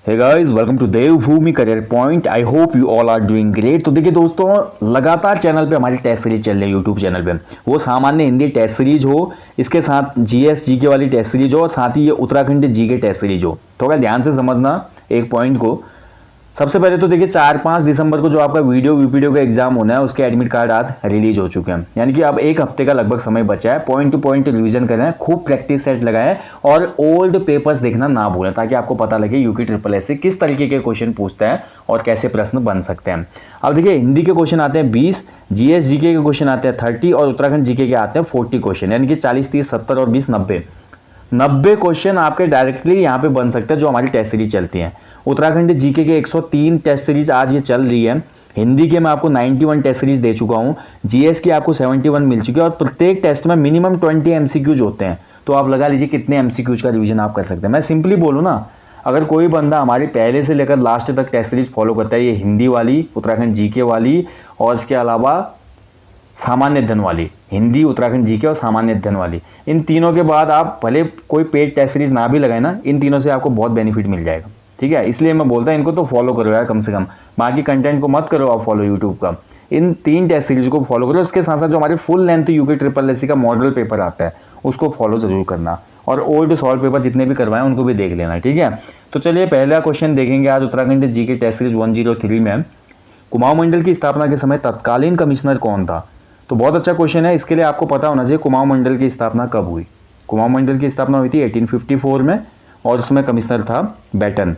Hey guys, welcome to Devbhoomi career point. I hope you all are doing great. तो देखिए दोस्तों, लगातार channel पे हमारी टेस्ट सीरीज चल रही है यूट्यूब चैनल पे। वो सामान्य हिंदी टेस्ट सीरीज हो, इसके साथ जीएस जीके वाली टेस्ट सीरीज हो और साथ ही ये उत्तराखंड जीके टेस्ट सीरीज हो। थोड़ा ध्यान से समझना एक पॉइंट को। सबसे पहले तो देखिए 4-5 दिसंबर को जो आपका वीडियो का एग्जाम होना है, उसके एडमिट कार्ड आज रिलीज हो चुके हैं। यानी कि अब एक हफ्ते का लगभग समय बचा है। पॉइंट टू पॉइंट रिवीजन करें, खूब प्रैक्टिस सेट लगाएं और ओल्ड पेपर्स देखना ना भूलें, ताकि आपको पता लगे यूपी ट्रिपल एस से किस तरीके के क्वेश्चन पूछते हैं और कैसे प्रश्न बन सकते हैं। अब देखिए, हिंदी के क्वेश्चन आते हैं 20, जीएस जीके के क्वेश्चन आते हैं 30 और उत्तराखंड जीके के आते हैं 40 क्वेश्चन। यानी कि 40, 30, 70 और 20, 90 क्वेश्चन आपके डायरेक्टली यहाँ पे बन सकते हैं जो हमारी टेस्ट सीरीज चलती हैं। उत्तराखंड जीके के 103 टेस्ट सीरीज आज ये चल रही है। हिंदी के मैं आपको 91 टेस्ट सीरीज दे चुका हूँ। जीएस की आपको 71 मिल चुकी है और प्रत्येक टेस्ट में मिनिमम 20 एमसीक्यूज होते हैं। तो आप लगा लीजिए कितने एमसीक्यूज का रिवीजन आप कर सकते हैं। मैं सिंपली बोलूँ ना, अगर कोई बंदा हमारी पहले से लेकर लास्ट तक टेस्ट सीरीज फॉलो करता है, ये हिंदी वाली, उत्तराखंड जीके वाली और इसके अलावा सामान्य अध्ययन वाली, हिंदी, उत्तराखंड जीके और सामान्य अध्ययन वाली, इन तीनों के बाद आप भले कोई पेड टेस्ट सीरीज ना भी लगाए ना, इन तीनों से आपको बहुत बेनिफिट मिल जाएगा। ठीक है, इसलिए मैं बोलता हूँ इनको तो फॉलो करो यार, कम से कम बाकी कंटेंट को मत करो आप फॉलो यूट्यूब का। इन 3 टेस्ट सीरीज को फॉलो करो। इसके साथ साथ जो हमारे full length UP triple SC का मॉडल पेपर आता है, उसको फॉलो जरूर करना और ओल्ड सॉल्व पेपर जितने भी करवाएं उनको भी देख लेना। ठीक है, तो चलिए पहला क्वेश्चन देखेंगे आज उत्तराखंड जीके टेस्ट सीरीज 103 में। कुमाऊं मंडल की स्थापना के समय तत्कालीन कमिश्नर कौन था? तो बहुत अच्छा क्वेश्चन है। इसके लिए आपको पता होना चाहिए कुमाऊं मंडल की स्थापना कब हुई। कुमाऊं मंडल की स्थापना हुई थी 1854 में और उसमें कमिश्नर था बैटन।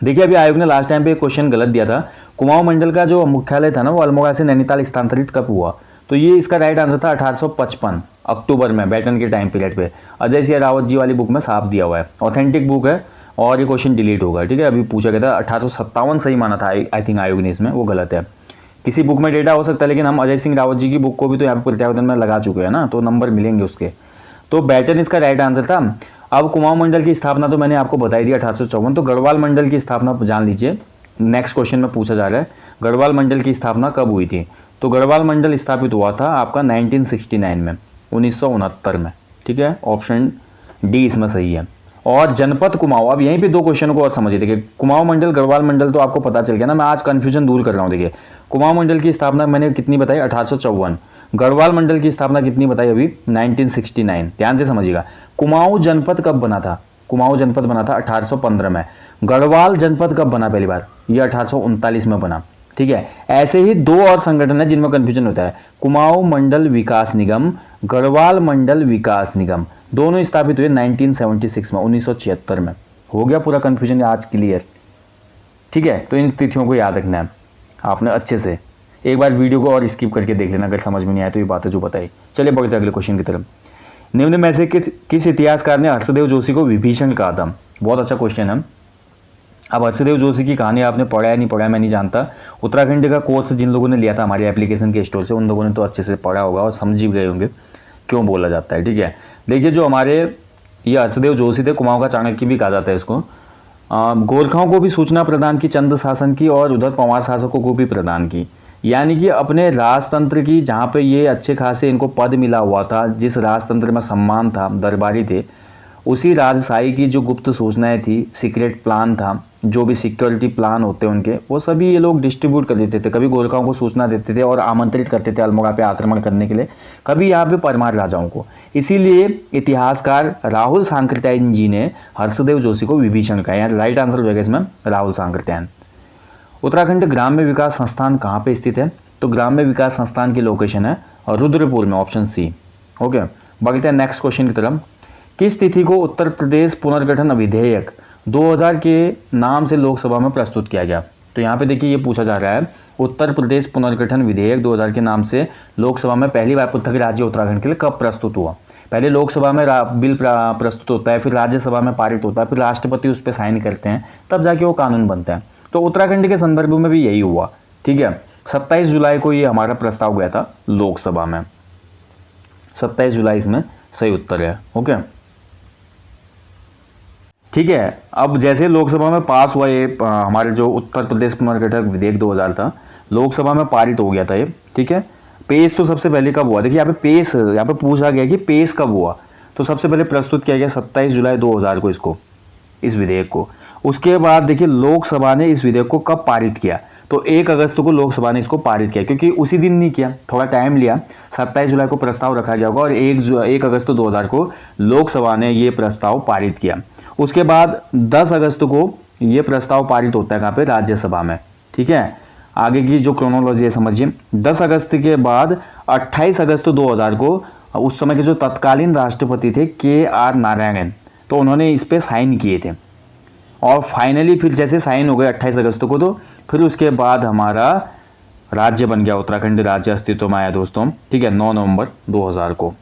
देखिए, अभी आयोग ने लास्ट टाइम पे क्वेश्चन गलत दिया था। कुमाऊं मंडल का जो मुख्यालय था ना, वो अल्मोड़ा से नैनीताल स्थानांतरित कब हुआ? तो ये इसका राइट आंसर था 1855 अक्टूबर में, बैटन के टाइम पीरियड पे। अजय सिंह रावत जी वाली बुक में साफ दिया हुआ है, ऑथेंटिक बुक है और ये क्वेश्चन डिलीट होगा। ठीक है, अभी पूछा गया था 1857 सही माना था आई थिंक आयोग ने, इसमें वो गलत है। किसी बुक में डेटा हो सकता है, लेकिन हम अजय सिंह रावत जी की बुक को भी तो यहाँ पर प्रत्यावर्तन में लगा चुके हैं ना, तो नंबर मिलेंगे उसके। तो बैटन इसका राइट आंसर था। अब कुमाऊं मंडल की स्थापना तो मैंने आपको बताई दी 1854। तो गढ़वाल मंडल की स्थापना जान लीजिए, नेक्स्ट क्वेश्चन में पूछा जा रहा है गढ़वाल मंडल की स्थापना कब हुई थी। तो गढ़वाल मंडल स्थापित हुआ था आपका 1969 में, 1969 में। ठीक है, ऑप्शन डी इसमें सही है। और जनपद कुमाऊं, अब यहीं पे 2 क्वेश्चन को और समझिए। देखिए, कुमाऊं मंडल, गढ़वाल मंडल तो आपको पता चल गया ना, मैं आज कंफ्यूजन दूर कर रहा हूँ। देखिए, कुमाऊं मंडल की स्थापना मैंने कितनी बताई, 1854। गढ़वाल मंडल की स्थापना कितनी बताई अभी, 1969। ध्यान से समझिएगा, कुमाऊं जनपद कब बना था? कुमाऊं जनपद बना था 1815 में। गढ़वाल जनपद कब बना पहली बार? ये 1839 में बना। ठीक है, ऐसे ही 2 और संगठन है जिनमें कंफ्यूजन होता है। कुमाऊं मंडल विकास निगम, गढ़वाल मंडल विकास निगम, दोनों स्थापित हुए 1976 में, 1976 में। हो गया पूरा कंफ्यूजन आज क्लियर? ठीक है, तो इन तिथियों को याद रखना है आपने अच्छे से। एक बार वीडियो को और स्किप करके देख लेना अगर समझ में नहीं आया तो ये बातें जो बताई। चलिए बढ़ते अगले क्वेश्चन की तरफ। निम्न में से किस इतिहासकार ने हर्षदेव जोशी को विभीषण कहा था? बहुत अच्छा क्वेश्चन है। अब हर्षदेव जोशी की कहानी आपने पढ़ा है नहीं पढ़ा है मैं नहीं जानता। उत्तराखंड का कोर्स जिन लोगों ने लिया था हमारे एप्लीकेशन के स्टोर से, उन लोगों ने तो अच्छे से पढ़ा होगा और समझ भी गए होंगे क्यों बोला जाता है। ठीक है, देखिए, जो हमारे ये हर्षदेव जोशी थे, कुमाऊं का चाणक्य भी कहा जाता है इसको। गोरखाओं को भी सूचना प्रदान की चंद शासन की और उधर पंवार शासकों को भी प्रदान की। यानी कि अपने राजतंत्र की, जहाँ पे ये अच्छे खासे इनको पद मिला हुआ था, जिस राजतंत्र में सम्मान था, दरबारी थे, उसी राजशाही की जो गुप्त सूचनाएं थी, सीक्रेट प्लान था, जो भी सिक्योरिटी प्लान होते हैं उनके, वो सभी ये लोग डिस्ट्रीब्यूट कर देते थे। कभी गोरखाओं को सूचना देते थे और आमंत्रित करते थे अल्मोड़ा पे आक्रमण करने के लिए, कभी यहाँ पे परमार राजाओं को। इसीलिए इतिहासकार राहुल सांकृत्यायन जी ने हर्षदेव जोशी को विभीषण कहा। यहाँ राइट आंसर हो जाएगा इसमें राहुल सांकृत्यायन। उत्तराखंड ग्राम्य विकास संस्थान कहाँ पे स्थित है? तो ग्राम्य विकास संस्थान की लोकेशन है रुद्रपुर में, ऑप्शन सी। ओके, बढ़ते हैं नेक्स्ट क्वेश्चन की तरफ। किस तिथि को उत्तर प्रदेश पुनर्गठन विधेयक 2000 के नाम से लोकसभा में प्रस्तुत किया गया? तो यहाँ पे देखिए, ये पूछा जा रहा है उत्तर प्रदेश पुनर्गठन विधेयक 2000 के नाम से लोकसभा में पहली बार पृथक राज्य उत्तराखंड के लिए कब प्रस्तुत हुआ? पहले लोकसभा में बिल प्रस्तुत होता है, फिर राज्यसभा में पारित होता है, फिर राष्ट्रपति उस पर साइन करते हैं, तब जाके वो कानून बनता है। तो उत्तराखंड के संदर्भ में भी यही हुआ। ठीक है, 27 जुलाई को ये हमारा प्रस्ताव गया था लोकसभा में। 27 जुलाई इसमें सही उत्तर है। ओके, ठीक है। अब जैसे लोकसभा में पास हुआ ये हमारे जो उत्तर प्रदेश पुनर्गठन विधेयक 2000 था, लोकसभा में पारित हो गया था ये। ठीक है, पेश तो सबसे पहले कब हुआ? देखिए, यहाँ पे पेश, यहाँ पे पूछा गया कि पेश कब हुआ, तो सबसे पहले प्रस्तुत किया गया 27 जुलाई 2000 को इसको, इस विधेयक को। उसके बाद देखिए लोकसभा ने इस विधेयक को कब पारित किया, तो 1 अगस्त को लोकसभा ने इसको पारित किया, क्योंकि उसी दिन नहीं किया, थोड़ा टाइम लिया। 27 जुलाई को प्रस्ताव रखा गया होगा और 1 अगस्त 2000 को लोकसभा ने ये प्रस्ताव पारित किया। उसके बाद 10 अगस्त को ये प्रस्ताव पारित होता है कहाँ पे, राज्यसभा में। ठीक है, आगे की जो क्रोनोलॉजी है समझिए। 10 अगस्त के बाद 28 अगस्त 2000 को उस समय के जो तत्कालीन राष्ट्रपति थे KR नारायणन, तो उन्होंने इस पे साइन किए थे और फाइनली फिर जैसे साइन हो गए 28 अगस्त को, तो फिर उसके बाद हमारा राज्य बन गया, उत्तराखंड राज्य अस्तित्व में आया दोस्तों। ठीक है, 9 नवंबर 2000 को,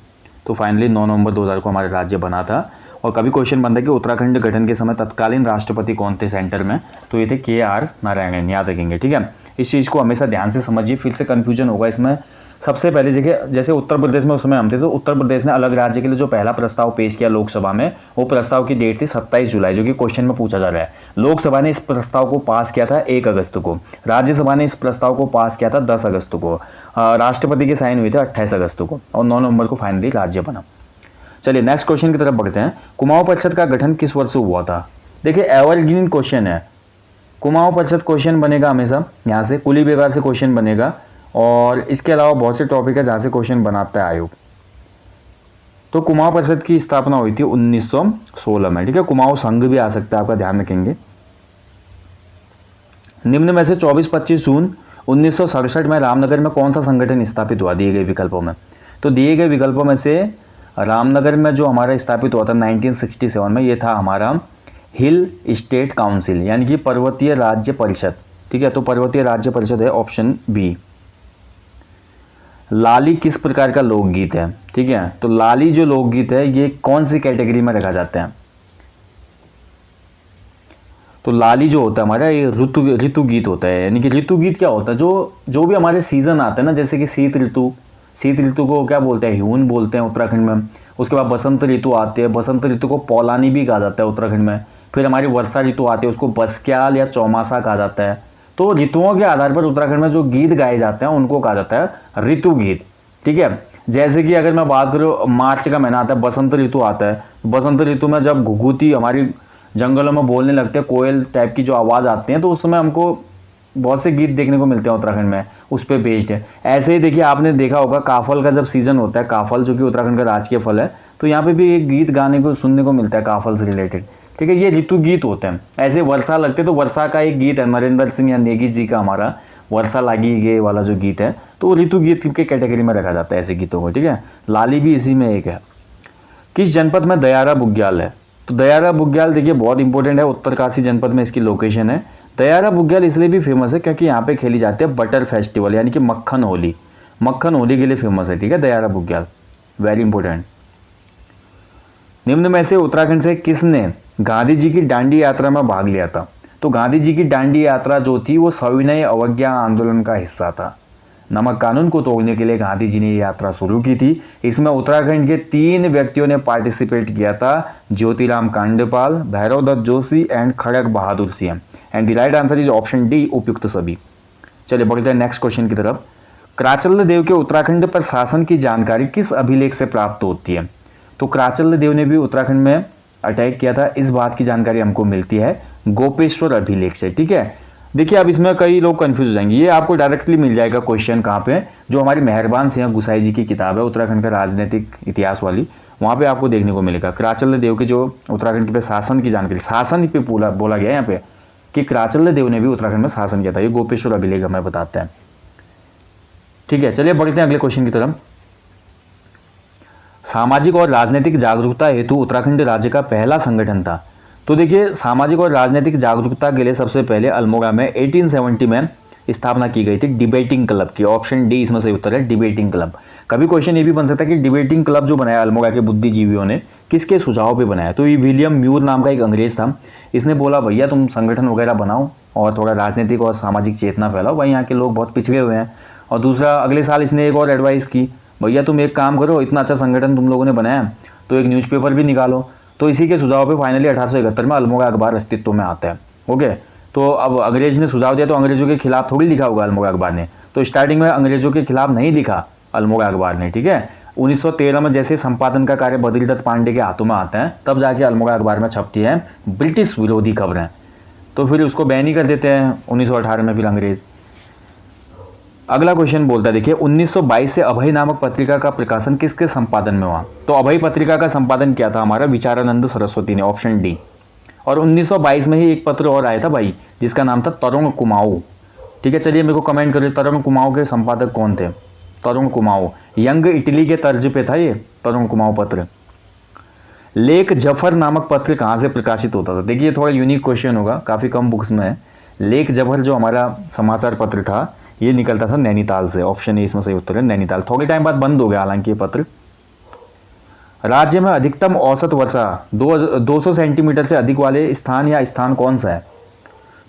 तो फाइनली 9 नवंबर 2000 को हमारा राज्य बना था। और कभी क्वेश्चन बनता है कि उत्तराखंड गठन के समय तत्कालीन राष्ट्रपति कौन थे सेंटर में, तो ये थे KR नारायणन, याद रखेंगे। ठीक है, इस चीज़ को हमेशा ध्यान से समझिए, फिर से कन्फ्यूजन होगा इसमें। सबसे पहले देखिए, जैसे उत्तर प्रदेश में उस समय हम थे, तो उत्तर प्रदेश ने अलग राज्य के लिए जो पहला प्रस्ताव पेश किया लोकसभा में, वो प्रस्ताव की डेट थी 27 जुलाई, जो कि क्वेश्चन में पूछा जा रहा है। लोकसभा ने इस प्रस्ताव को पास किया था 1 अगस्त को, राज्यसभा ने इस प्रस्ताव को पास किया था 10 अगस्त को, राष्ट्रपति के साइन हुए थे 28 अगस्त को, और 9 नवंबर को फाइनली राज्य बना। चलिए नेक्स्ट क्वेश्चन की तरफ बढ़ते हैं। कुमाऊं परिषद का गठन किस वर्ष हुआ था? देखिए एवरग्रीन क्वेश्चन है, कुमाऊं परिषद क्वेश्चन बनेगा हमेशा, यहाँ से कुली बेगार से क्वेश्चन बनेगा, और इसके अलावा बहुत से टॉपिक है जहाँ से क्वेश्चन बनाता है आयोग। तो कुमाऊं परिषद की स्थापना हुई थी 1916 में। ठीक है, कुमाऊं संघ भी आ सकता है, आपका ध्यान रखेंगे। निम्न में से 24-25 जून 1967 में रामनगर में कौन सा संगठन स्थापित हुआ, दिए गए विकल्पों में? तो दिए गए विकल्पों में से रामनगर में जो हमारा स्थापित हुआ था 1967 में, ये था हमारा हिल स्टेट काउंसिल, यानी कि पर्वतीय राज्य परिषद। ठीक है, तो पर्वतीय राज्य परिषद है ऑप्शन बी। लाली किस प्रकार का लोकगीत है? ठीक है, तो लाली जो लोकगीत है ये कौन सी कैटेगरी में रखा जाता है? तो लाली जो होता है हमारा ये ऋतु गीत होता है। यानी कि ऋतु गीत क्या होता है, जो भी हमारे सीजन आते हैं ना, जैसे कि शीत ऋतु को क्या बोलते हैं, ह्यून बोलते हैं उत्तराखंड में। उसके बाद बसंत ऋतु आते हैं, बसंत ऋतु को पौलानी भी कहा जाता है उत्तराखंड में। फिर हमारी वर्षा ऋतु आती है, उसको बसक्याल या चौमासा कहा जाता है। तो ऋतुओं के आधार पर उत्तराखंड में जो गीत गाए जाते हैं उनको कहा जाता है ऋतु गीत। ठीक है, जैसे कि अगर मैं बात करूँ, मार्च का महीना आता है, बसंत ऋतु आता है। बसंत ऋतु में जब घुघुती हमारी जंगलों में बोलने लगते हैं, कोयल टाइप की जो आवाज़ आती है, तो उस समय हमको बहुत से गीत देखने को मिलते हैं उत्तराखंड में, उस पर बेस्ड है। ऐसे ही देखिए, आपने देखा होगा काफल का जब सीजन होता है, काफल जो कि उत्तराखंड का राजकीय फल है, तो यहाँ पे भी एक गीत गाने को सुनने को मिलता है काफल से रिलेटेड। ठीक है, ये ऋतु गीत होते हैं। ऐसे वर्षा लगते तो वर्षा का एक गीत है, नरेंद्र सिंह या नेगी जी का हमारा वर्षा लागी गे वाला जो गीत है, तो वो ऋतु गीत के कैटेगरी में रखा जाता है ऐसे गीतों को। ठीक है, लाली भी इसी में एक है। किस जनपद में दयारा बुग्याल है? तो दयारा बुग्याल देखिए बहुत इंपॉर्टेंट है, उत्तरकाशी जनपद में इसकी लोकेशन है। दयारा बुग्याल इसलिए भी फेमस है क्योंकि यहाँ पे खेली जाती है बटर फेस्टिवल, यानी कि मक्खन होली। मक्खन होली के लिए फेमस है। ठीक है, दयारा बुग्याल वेरी इंपॉर्टेंट। निम्न में से उत्तराखंड से किसने गांधी जी की दांडी यात्रा में भाग लिया था? तो गांधी जी की दांडी यात्रा जो थी वो सविनय अवज्ञा आंदोलन का हिस्सा था। नमक कानून को तोड़ने के लिए गांधी जी ने ये यात्रा शुरू की थी। इसमें उत्तराखंड के 3 व्यक्तियों ने पार्टिसिपेट किया था, Jyotiram Kandepal, Bhairav Dutt Joshi and Khadag Bahadur Singh. And the right answer is option D, उपयुक्त सभी। चलिए बढ़ते हैं नेक्स्ट क्वेश्चन की तरफ। कराचल देव के उत्तराखंड पर शासन की जानकारी किस अभिलेख से प्राप्त होती है? तो कराचल देव ने भी उत्तराखंड में अटैक किया था, इस बात की जानकारी हमको मिलती है गोपेश्वर अभिलेख से। ठीक है, देखिए अब इसमें कई लोग कंफ्यूज हो जाएंगे, ये आपको डायरेक्टली मिल जाएगा क्वेश्चन कहाँ पे, जो हमारी मेहरबान सिंह गुसाई जी की किताब है उत्तराखंड का राजनीतिक इतिहास वाली, वहाँ पे आपको देखने को मिलेगा। कराचल देव के जो उत्तराखंड के शासन की जानकारी, शासन पे बोला गया यहाँ पे कि कराचल देव ने भी उत्तराखंड में शासन किया था, ये गोपेश्वर अभिलेख हमें बताते हैं। ठीक है, चलिए बढ़ते हैं अगले क्वेश्चन की तरफ। सामाजिक और राजनीतिक जागरूकता हेतु उत्तराखंड राज्य का पहला संगठन था। तो देखिए सामाजिक और राजनीतिक जागरूकता के लिए सबसे पहले अल्मोड़ा में 1870 में स्थापना की गई थी डिबेटिंग क्लब की। ऑप्शन डी इसमें सही उत्तर है, डिबेटिंग क्लब। कभी क्वेश्चन ये भी बन सकता है कि डिबेटिंग क्लब जो बनाया अल्मोड़ा के बुद्धिजीवियों ने, किसके सुझाव पे बनाया? तो ये विलियम म्यूर नाम का एक अंग्रेज था, इसने बोला भैया तुम संगठन वगैरह बनाओ और थोड़ा राजनीतिक और सामाजिक चेतना फैलाओ, भाई यहाँ के लोग बहुत पिछड़े हुए हैं। और दूसरा अगले साल इसने एक और एडवाइस की, भैया तुम एक काम करो, इतना अच्छा संगठन तुम लोगों ने बनाया तो एक न्यूज़पेपर भी निकालो। तो इसी के सुझाव पे फाइनली 1871 में अल्मोड़ा अखबार अस्तित्व में आता है। ओके, तो अब अंग्रेज ने सुझाव दिया तो अंग्रेजों के खिलाफ थोड़ी लिखा होगा अल्मोड़ा अखबार ने, तो स्टार्टिंग में अंग्रेजों के खिलाफ नहीं लिखा अल्मोड़ा अखबार ने। ठीक है, 1913 में जैसे संपादन का कार्य बद्रीदत्त पांडे के हाथों में आता है, तब जाके अल्मोड़ा अखबार में छपती है ब्रिटिश विरोधी खबरें। तो फिर उसको बैन ही कर देते हैं 1918 में फिर अंग्रेज़। अगला क्वेश्चन बोलता है, देखिए 1922 से अभय नामक पत्रिका का प्रकाशन किसके संपादन में हुआ? तो अभय पत्रिका का संपादन किया था हमारा विचारानंद सरस्वती ने, ऑप्शन डी। और 1922 में ही एक पत्र और आया था भाई, जिसका नाम था तरुण कुमाऊं। ठीक है, चलिए मेरे को कमेंट करिए तरुण कुमाऊं के संपादक कौन थे? तरुण कुमाऊं, यंग इटली के तर्ज पे था ये तरुण कुमाऊं पत्र। लेक जफर नामक पत्र कहाँ से प्रकाशित होता था? देखिए थोड़ा यूनिक क्वेश्चन होगा, काफ़ी कम बुक्स में है। लेक जफर जो हमारा समाचार पत्र था ये निकलता था नैनीताल से, ऑप्शन ए इसमें सही उत्तर है नैनीताल। थोड़े टाइम बाद बंद हो गया हालांकि ये पत्र। राज्य में अधिकतम औसत वर्षा 200 सेंटीमीटर से अधिक वाले स्थान या स्थान कौन सा है?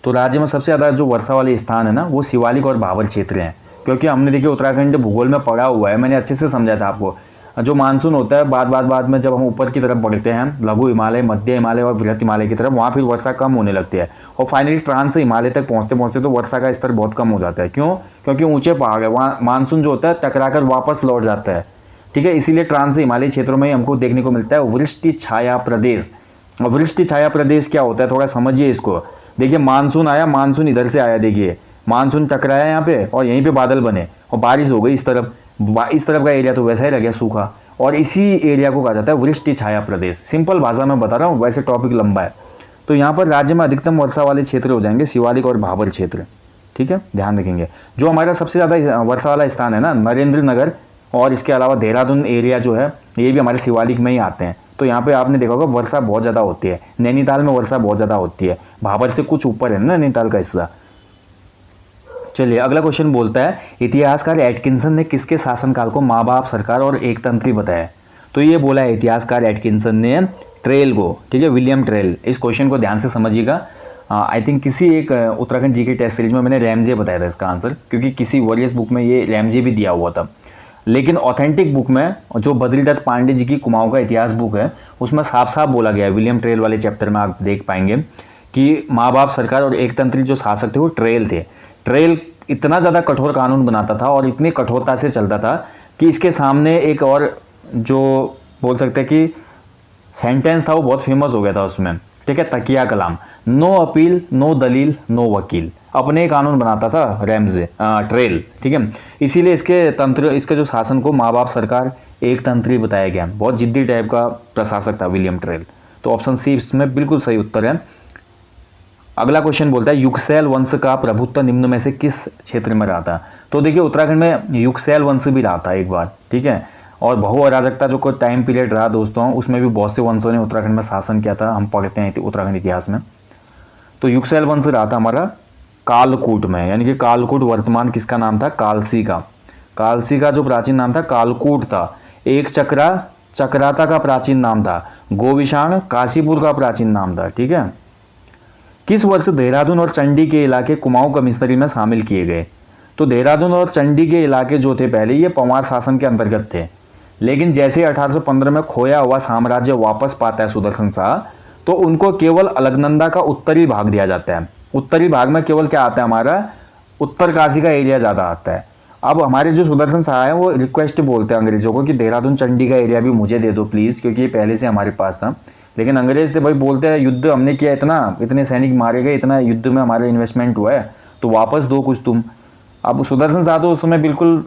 तो राज्य में सबसे ज़्यादा जो वर्षा वाले स्थान है ना वो शिवालिक और भाबर क्षेत्र हैं, क्योंकि हमने देखिए उत्तराखंड भूगोल में पढ़ा हुआ है, मैंने अच्छे से समझाया था आपको। जो मानसून होता है बाद में जब हम ऊपर की तरफ बढ़ते हैं, लघु हिमालय, मध्य हिमालय और बृहत हिमालय की तरफ, वहाँ फिर वर्षा कम होने लगती है और फाइनली ट्रांस से हिमालय तक पहुँचते पहुँचते तो वर्षा का स्तर बहुत कम हो जाता है। क्यों? क्योंकि ऊंचे पहाड़ है, वहाँ मानसून जो होता है टकरा कर वापस लौट जाता है। ठीक है, इसीलिए ट्रांस से हिमालयी क्षेत्रों में हमको देखने को मिलता है वृष्टि छाया प्रदेश। और वृष्टि छाया प्रदेश क्या होता है, थोड़ा समझिए इसको। देखिए मानसून आया, मानसून इधर से आया, देखिए मानसून टकराया यहाँ पे और यहीं पे बादल बने और बारिश हो गई इस तरफ का एरिया तो वैसा ही रह गया सूखा, और इसी एरिया को कहा जाता है वृष्टि छाया प्रदेश। सिंपल भाषा में बता रहा हूँ, वैसे टॉपिक लंबा है। तो यहाँ पर राज्य में अधिकतम वर्षा वाले क्षेत्र हो जाएंगे शिवालिक और भाबर क्षेत्र। ठीक है, ध्यान रखेंगे। जो हमारा सबसे ज़्यादा वर्षा वाला स्थान है ना नरेंद्र नगर, और इसके अलावा देहरादून एरिया जो है ये भी हमारे शिवालिक में ही आते हैं। तो यहाँ पे आपने देखा होगा वर्षा बहुत ज़्यादा होती है। नैनीताल में वर्षा बहुत ज़्यादा होती है, भाबर से कुछ ऊपर है ना नैनीताल का हिस्सा। चलिए अगला क्वेश्चन बोलता है, इतिहासकार एटकिंसन ने किसके शासनकाल को माँ बाप सरकार और एकतंत्री बताया? तो ये बोला है इतिहासकार एटकिंसन ने ट्रेल को। ठीक है, विलियम ट्रेल। इस क्वेश्चन को ध्यान से समझिएगा। आई थिंक किसी एक उत्तराखंड जीके टेस्ट सीरीज में मैंने रैमजे बताया था इसका आंसर, क्योंकि किसी वॉरियर्स बुक में ये रैमजे भी दिया हुआ था। लेकिन ऑथेंटिक बुक में जो बद्रीदत्त पांडे जी की कुमाऊं का इतिहास बुक है उसमें साफ साफ बोला गया है, विलियम ट्रेल वाले चैप्टर में आप देख पाएंगे कि माँ बाप सरकार और एकतंत्री जो शासक थे वो ट्रेल थे। ट्रेल इतना ज़्यादा कठोर कानून बनाता था और इतनी कठोरता से चलता था कि इसके सामने एक और जो बोल सकते हैं कि सेंटेंस था वो बहुत फेमस हो गया था उसमें। ठीक है, तकिया कलाम, नो अपील, नो दलील, नो वकील। अपने कानून बनाता था ट्रेल। ठीक है, इसीलिए इसके जो शासन को माँ बाप सरकार एकतंत्री बताया गया। बहुत जिद्दी टाइप का प्रशासक था विलियम ट्रेल। तो ऑप्शन सी इसमें बिल्कुल सही उत्तर है। अगला क्वेश्चन बोलता है, युगसैल वंश का प्रभुत्व निम्न में से किस क्षेत्र में रहा था? तो देखिए उत्तराखंड में युगसैल वंश भी रहा था एक बार। ठीक है, और बहु अराजकता जो कोई टाइम पीरियड रहा दोस्तों, उसमें भी बहुत से वंशों ने उत्तराखंड में शासन किया था, हम पढ़ते हैं उत्तराखंड इतिहास में। तो युगसैल वंश रहा था हमारा कालकूट में, यानी कि कालकूट वर्तमान किसका नाम था? कालसी का। कालसी का जो प्राचीन नाम था कालकूट था। एक चक्राता का प्राचीन नाम था। गोविशाण काशीपुर का प्राचीन नाम था। ठीक है, किस वर्ष देहरादून और चंडी के इलाके कुमाऊं कमिश्नरी में शामिल किए गए? तो देहरादून और चंडी के इलाके जो थे पहले ये पंवार शासन के अंतर्गत थे, लेकिन जैसे 1815 में खोया हुआ साम्राज्य वापस पाता है सुदर्शन शाह, तो उनको केवल अलकनंदा का उत्तरी भाग दिया जाता है। उत्तरी भाग में केवल क्या आता है हमारा? उत्तर काशी का एरिया ज़्यादा आता है। अब हमारे जो सुदर्शन शाह है वो रिक्वेस्ट बोलते हैं अंग्रेजों को कि देहरादून चंडी का एरिया भी मुझे दे दो प्लीज़, क्योंकि ये पहले से हमारे पास था। लेकिन अंग्रेज थे भाई, बोलते हैं युद्ध हमने किया, इतने सैनिक मारे गए, इतना युद्ध में हमारा इन्वेस्टमेंट हुआ है, तो वापस दो कुछ तुम। अब सुदर्शन शाह तो उस समय बिल्कुल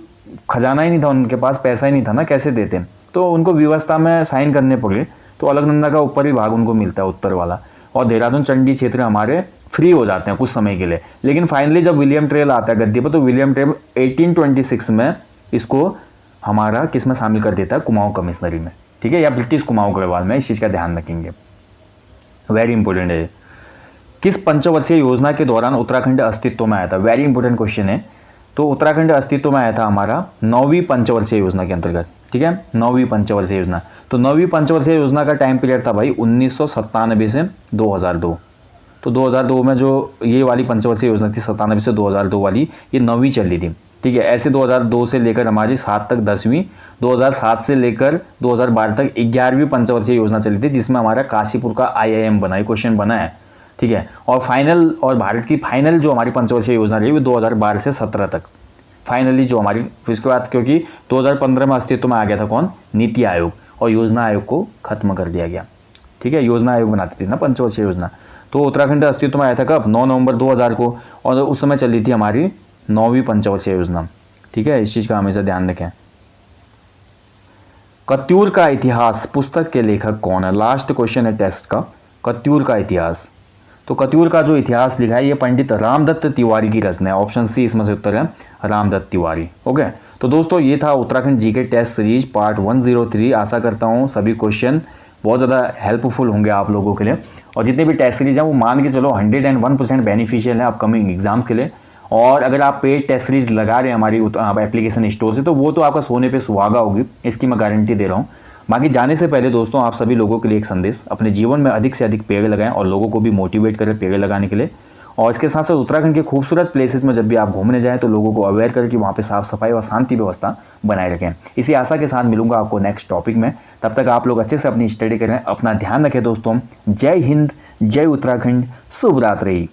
खजाना ही नहीं था उनके पास, पैसा ही नहीं था ना, कैसे देते? तो उनको व्यवस्था में साइन करने पड़े। तो अलकनंदा का ऊपरी भाग उनको मिलता है, उत्तर वाला, और देहरादून चंडी क्षेत्र हमारे फ्री हो जाते हैं कुछ समय के लिए। लेकिन फाइनली जब विलियम ट्रेल आता है गद्दी पर, तो विलियम ट्रेल 1826 में इसको हमारा किस में शामिल कर देता है? कुमाऊं कमिश्नरी में। ठीक है, या ब्रिटिश कुमाऊं गढ़वाल में। इस चीज़ का ध्यान रखेंगे, वेरी इंपॉर्टेंट है। किस पंचवर्षीय योजना के दौरान उत्तराखंड अस्तित्व में आया था? वेरी इंपॉर्टेंट क्वेश्चन है। तो उत्तराखंड अस्तित्व में आया था हमारा 9वीं पंचवर्षीय योजना के अंतर्गत। ठीक है, 9वीं पंचवर्षीय योजना। तो 9वीं पंचवर्षीय योजना का टाइम पीरियड था भाई 1997 से 2002। तो 2002 में जो ये वाली पंचवर्षीय योजना थी 97 से 2002 वाली, ये 9वीं चल रही थी। ठीक है, ऐसे 2002 से लेकर हमारी 7 तक 10वीं, 2007 से लेकर 2012 तक 11वीं पंचवर्षीय योजना चली थी, जिसमें हमारा काशीपुर का IIM बना है, क्वेश्चन बना है। ठीक है, और फाइनल और भारत की फाइनल जो हमारी पंचवर्षीय योजना रही वो 2012 से 17 तक फाइनली जो हमारी, फिर इसके बाद क्योंकि 2015 में अस्तित्व में आ गया था कौन? नीति आयोग, और योजना आयोग को खत्म कर दिया गया। ठीक है, योजना आयोग बनाती थी ना पंचवर्षीय योजना। तो उत्तराखंड अस्तित्व में आया था कब? 9 नवंबर 2000 को, और उस समय चल रही थी हमारी 9वीं पंचवर्षीय योजना। ठीक है, इस चीज़ का हमेशा ध्यान रखें। कत्यूर का इतिहास पुस्तक के लेखक कौन है? लास्ट क्वेश्चन है टेस्ट का, कत्यूर का इतिहास। तो कत्यूर का जो इतिहास लिखा है ये पंडित रामदत्त तिवारी की रचना है। ऑप्शन सी इसमें से उत्तर है, रामदत्त तिवारी। ओके, तो दोस्तों ये था Uttarakhand GK test series part 103। आशा करता हूँ सभी क्वेश्चन बहुत ज़्यादा हेल्पफुल होंगे आप लोगों के लिए, और जितने भी टेस्ट सीरीज हैं वो मान के चलो 101% बेनिफिशियल है अपकमिंग एग्जाम्स के लिए। और अगर आप पेड टेस्ट सीरीज लगा रहे हैं हमारी एप्लीकेशन स्टोर से, तो वो तो आपका सोने पे सुहागा होगी, इसकी मैं गारंटी दे रहा हूँ। बाकी जाने से पहले दोस्तों आप सभी लोगों के लिए एक संदेश, अपने जीवन में अधिक से अधिक पेड़ लगाएं और लोगों को भी मोटिवेट करें पेड़ लगाने के लिए। और इसके साथ साथ उत्तराखंड के खूबसूरत प्लेसेस में जब भी आप घूमने जाएं तो लोगों को अवेयर करें कि वहाँ पे साफ सफाई और शांति व्यवस्था बनाए रखें। इसी आशा के साथ मिलूंगा आपको नेक्स्ट टॉपिक में। तब तक आप लोग अच्छे से अपनी स्टडी करें, अपना ध्यान रखें दोस्तों। जय हिंद, जय उत्तराखंड, शुभ रात्रि।